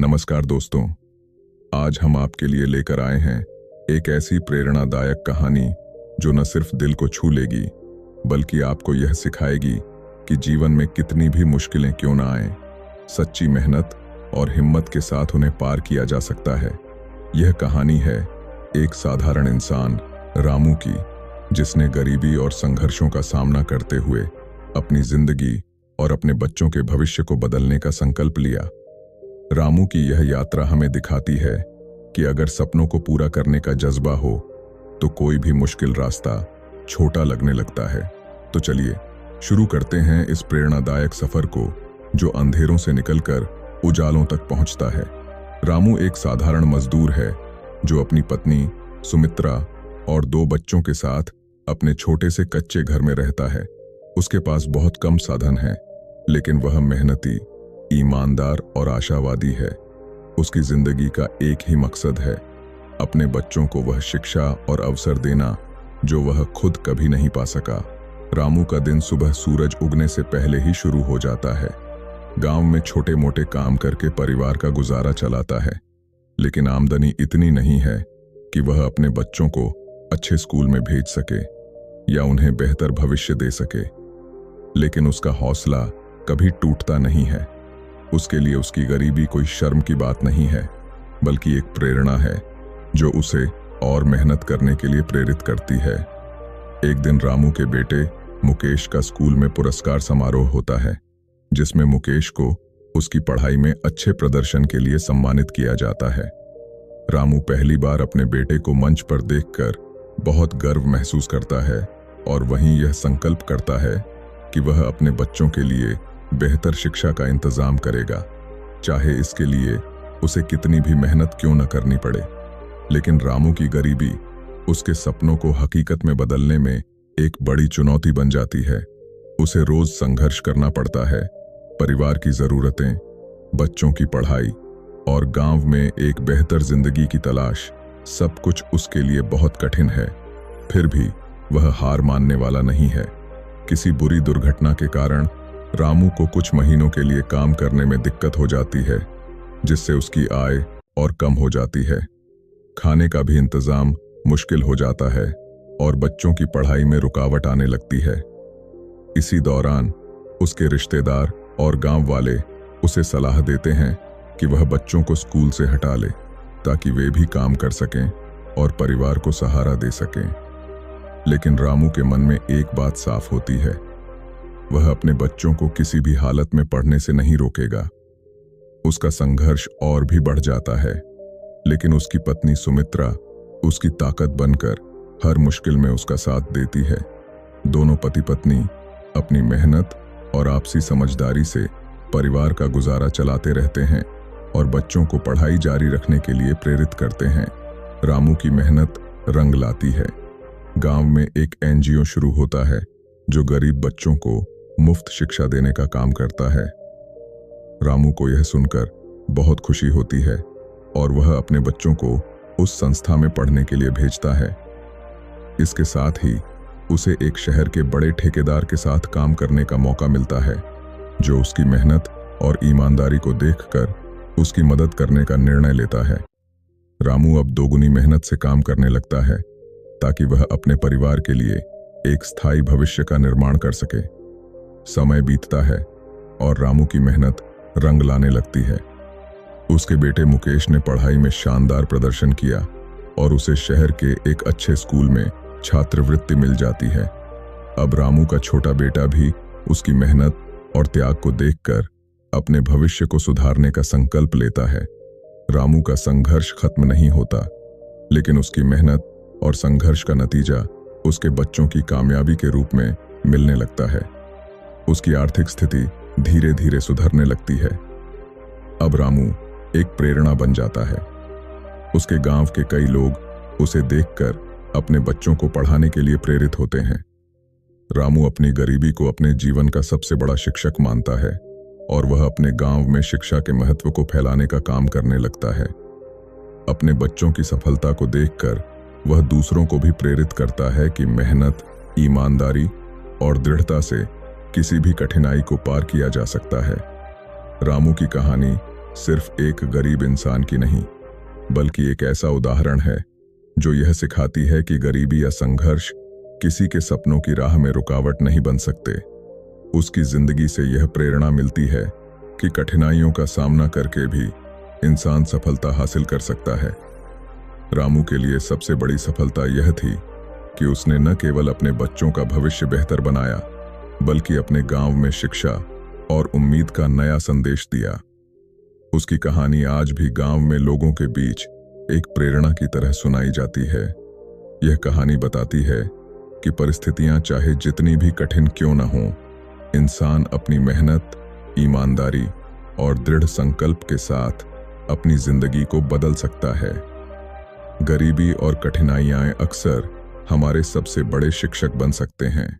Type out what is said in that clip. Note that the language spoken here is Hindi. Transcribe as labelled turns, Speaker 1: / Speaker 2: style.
Speaker 1: नमस्कार दोस्तों, आज हम आपके लिए लेकर आए हैं एक ऐसी प्रेरणादायक कहानी जो न सिर्फ दिल को छू लेगी बल्कि आपको यह सिखाएगी कि जीवन में कितनी भी मुश्किलें क्यों ना आएं, सच्ची मेहनत और हिम्मत के साथ उन्हें पार किया जा सकता है। यह कहानी है एक साधारण इंसान रामू की, जिसने गरीबी और संघर्षों का सामना करते हुए अपनी जिंदगी और अपने बच्चों के भविष्य को बदलने का संकल्प लिया। रामू की यह यात्रा हमें दिखाती है कि अगर सपनों को पूरा करने का जज्बा हो तो कोई भी मुश्किल रास्ता छोटा लगने लगता है। तो चलिए शुरू करते हैं इस प्रेरणादायक सफर को जो अंधेरों से निकलकर उजालों तक पहुंचता है। रामू एक साधारण मजदूर है जो अपनी पत्नी सुमित्रा और 2 बच्चों के साथ अपने छोटे से कच्चे घर में रहता है। उसके पास बहुत कम साधन हैं, लेकिन वह मेहनती, ईमानदार और आशावादी है। उसकी जिंदगी का एक ही मकसद है, अपने बच्चों को वह शिक्षा और अवसर देना जो वह खुद कभी नहीं पा सका। रामू का दिन सुबह सूरज उगने से पहले ही शुरू हो जाता है। गांव में छोटे मोटे काम करके परिवार का गुजारा चलाता है, लेकिन आमदनी इतनी नहीं है कि वह अपने बच्चों को अच्छे स्कूल में भेज सके या उन्हें बेहतर भविष्य दे सके। लेकिन उसका हौसला कभी टूटता नहीं है। उसके लिए उसकी गरीबी कोई शर्म की बात नहीं है, बल्कि एक प्रेरणा है जो उसे और मेहनत करने के लिए प्रेरित करती है। एक दिन रामू के बेटे मुकेश का स्कूल में पुरस्कार समारोह होता है, जिसमें मुकेश को उसकी पढ़ाई में अच्छे प्रदर्शन के लिए सम्मानित किया जाता है। रामू पहली बार अपने बेटे को मंच पर देखकर बहुत गर्व महसूस करता है और वहीं यह संकल्प करता है कि वह अपने बच्चों के लिए बेहतर शिक्षा का इंतजाम करेगा, चाहे इसके लिए उसे कितनी भी मेहनत क्यों न करनी पड़े। लेकिन रामू की गरीबी उसके सपनों को हकीकत में बदलने में एक बड़ी चुनौती बन जाती है। उसे रोज संघर्ष करना पड़ता है। परिवार की जरूरतें, बच्चों की पढ़ाई और गांव में एक बेहतर जिंदगी की तलाश, सब कुछ उसके लिए बहुत कठिन है। फिर भी वह हार मानने वाला नहीं है। किसी बुरी दुर्घटना के कारण रामू को कुछ महीनों के लिए काम करने में दिक्कत हो जाती है, जिससे उसकी आय और कम हो जाती है। खाने का भी इंतजाम मुश्किल हो जाता है और बच्चों की पढ़ाई में रुकावट आने लगती है। इसी दौरान उसके रिश्तेदार और गांव वाले उसे सलाह देते हैं कि वह बच्चों को स्कूल से हटा ले, ताकि वे भी काम कर सकें और परिवार को सहारा दे सकें। लेकिन रामू के मन में एक बात साफ होती है, वह अपने बच्चों को किसी भी हालत में पढ़ने से नहीं रोकेगा। उसका संघर्ष और भी बढ़ जाता है, लेकिन उसकी पत्नी सुमित्रा उसकी ताकत बनकर हर मुश्किल में उसका साथ देती है। दोनों पति पत्नी अपनी मेहनत और आपसी समझदारी से परिवार का गुजारा चलाते रहते हैं और बच्चों को पढ़ाई जारी रखने के लिए प्रेरित करते हैं। रामू की मेहनत रंग लाती है। गांव में एक NGO शुरू होता है जो गरीब बच्चों को मुफ्त शिक्षा देने का काम करता है। रामू को यह सुनकर बहुत खुशी होती है और वह अपने बच्चों को उस संस्था में पढ़ने के लिए भेजता है। इसके साथ ही उसे एक शहर के बड़े ठेकेदार के साथ काम करने का मौका मिलता है, जो उसकी मेहनत और ईमानदारी को देखकर उसकी मदद करने का निर्णय लेता है। रामू अब दोगुनी मेहनत से काम करने लगता है ताकि वह अपने परिवार के लिए एक स्थायी भविष्य का निर्माण कर सके। समय बीतता है और रामू की मेहनत रंग लाने लगती है। उसके बेटे मुकेश ने पढ़ाई में शानदार प्रदर्शन किया और उसे शहर के एक अच्छे स्कूल में छात्रवृत्ति मिल जाती है। अब रामू का छोटा बेटा भी उसकी मेहनत और त्याग को देखकर अपने भविष्य को सुधारने का संकल्प लेता है। रामू का संघर्ष खत्म नहीं होता, लेकिन उसकी मेहनत और संघर्ष का नतीजा उसके बच्चों की कामयाबी के रूप में मिलने लगता है। उसकी आर्थिक स्थिति धीरे धीरे सुधरने लगती है। अब रामू एक प्रेरणा बन जाता है। उसके गांव के कई लोग उसे देखकर अपने बच्चों को पढ़ाने के लिए प्रेरित होते हैं। रामू अपनी गरीबी को अपने जीवन का सबसे बड़ा शिक्षक मानता है और वह अपने गांव में शिक्षा के महत्व को फैलाने का काम करने लगता है। अपने बच्चों की सफलता को देखकर वह दूसरों को भी प्रेरित करता है कि मेहनत, ईमानदारी और दृढ़ता से किसी भी कठिनाई को पार किया जा सकता है। रामू की कहानी सिर्फ एक गरीब इंसान की नहीं, बल्कि एक ऐसा उदाहरण है जो यह सिखाती है कि गरीबी या संघर्ष किसी के सपनों की राह में रुकावट नहीं बन सकते। उसकी जिंदगी से यह प्रेरणा मिलती है कि कठिनाइयों का सामना करके भी इंसान सफलता हासिल कर सकता है। रामू के लिए सबसे बड़ी सफलता यह थी कि उसने न केवल अपने बच्चों का भविष्य बेहतर बनाया, बल्कि अपने गांव में शिक्षा और उम्मीद का नया संदेश दिया। उसकी कहानी आज भी गांव में लोगों के बीच एक प्रेरणा की तरह सुनाई जाती है। यह कहानी बताती है कि परिस्थितियां चाहे जितनी भी कठिन क्यों न हों, इंसान अपनी मेहनत, ईमानदारी और दृढ़ संकल्प के साथ अपनी जिंदगी को बदल सकता है। गरीबी और कठिनाइयां अक्सर हमारे सबसे बड़े शिक्षक बन सकते हैं।